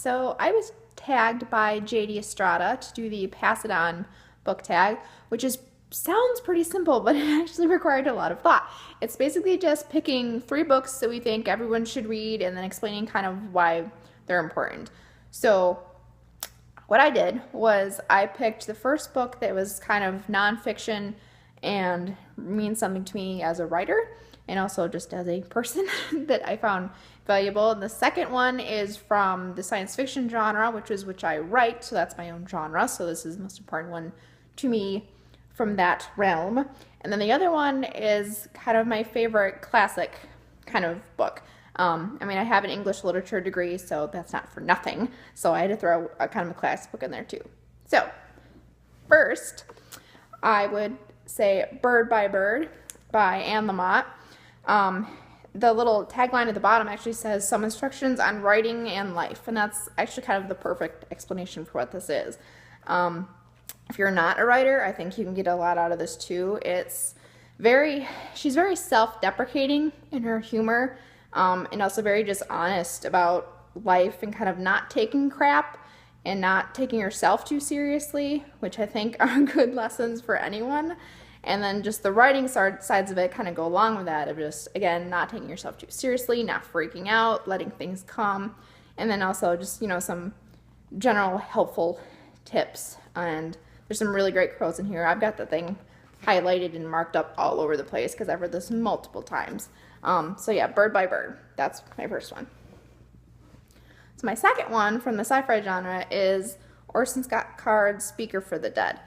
So I was tagged by JD Estrada to do the Pass It On book tag, which sounds pretty simple, but it actually required a lot of thought. It's basically just picking 3 books that we think everyone should read and then explaining kind of why they're important. So what I did was I picked the first book that was kind of nonfiction and means something to me as a writer and also just as a person that I found valuable. And the second one is from the science fiction genre, which I write, so that's my own genre. So this is the most important one to me from that realm. And then the other one is kind of my favorite classic kind of book. I have an English literature degree, so that's not for nothing. So I had to throw a kind of a classic book in there too. So first, I would say Bird by Bird by Anne Lamott. The little tagline at the bottom actually says some instructions on writing and life, and that's actually kind of the perfect explanation for what this is. If you're not a writer, I think you can get a lot out of this too. She's very self-deprecating in her humor, and also very just honest about life and kind of not taking crap and not taking yourself too seriously, which I think are good lessons for anyone. And then just the writing sides of it kind of go along with that, of just, again, not taking yourself too seriously, not freaking out, letting things come, and then also just, some general helpful tips. And there's some really great quotes in here. I've got the thing highlighted and marked up all over the place because I've read this multiple times. So yeah, Bird by Bird. That's my first one. So my second one from the sci-fi genre is Orson Scott Card's Speaker for the Dead.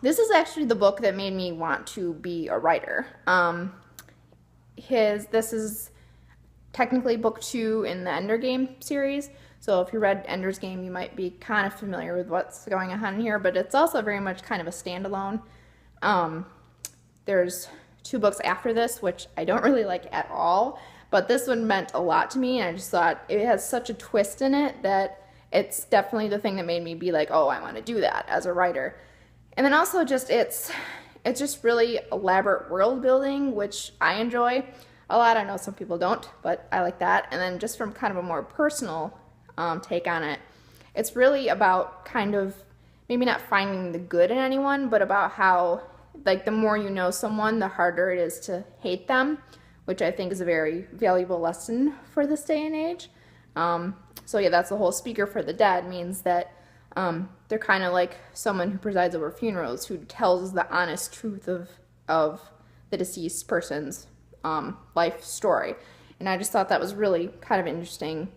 This is actually the book that made me want to be a writer. This is technically book 2 in the Ender Game series. So if you read Ender's Game, you might be kind of familiar with what's going on here, but it's also very much kind of a standalone. There's 2 books after this, which I don't really like at all, but this one meant a lot to me, and I just thought it has such a twist in it that it's definitely the thing that made me be like, oh, I want to do that as a writer. And then also just it's just really elaborate world building, which I enjoy a lot. I know some people don't, but I like that. And then just from kind of a more personal take on it, it's really about kind of maybe not finding the good in anyone, but about how, like, the more you know someone, the harder it is to hate them, which I think is a very valuable lesson for this day and age. So yeah, that's the whole Speaker for the Dead means that they're kind of like someone who presides over funerals, who tells the honest truth of the deceased person's life story. And I just thought that was really kind of interesting,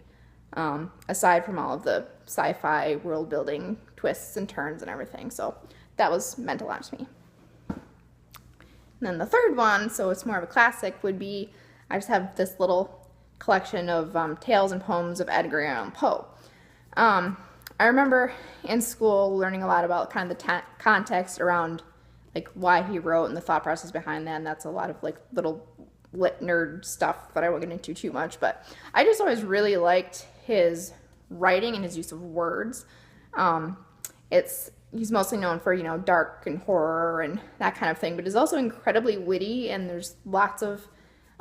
aside from all of the sci-fi world building twists and turns and everything. So that meant a lot to me. And then the third one, so it's more of a classic, would be, I just have this little collection of tales and poems of Edgar Allan Poe. I remember in school learning a lot about kind of the context around like why he wrote and the thought process behind that, and that's a lot of like little lit nerd stuff that I won't get into too much, but I just always really liked his writing and his use of words. He's mostly known for, dark and horror and that kind of thing, but he's also incredibly witty, and there's lots of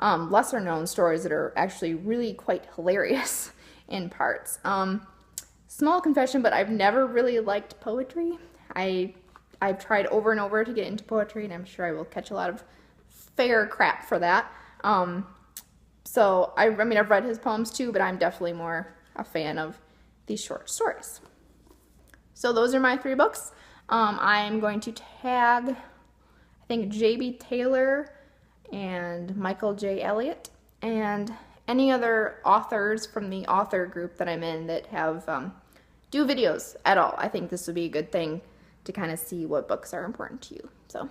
lesser known stories that are actually really quite hilarious in parts. Small confession, but I've never really liked poetry. I've tried over and over to get into poetry, and I'm sure I will catch a lot of fair crap for that. So I've read his poems too, but I'm definitely more a fan of these short stories. So those are my 3 books. I'm going to tag, I think, J.B. Taylor and Michael J. Elliott, and any other authors from the author group that I'm in that have do videos at all. I think this would be a good thing to kind of see what books are important to you. So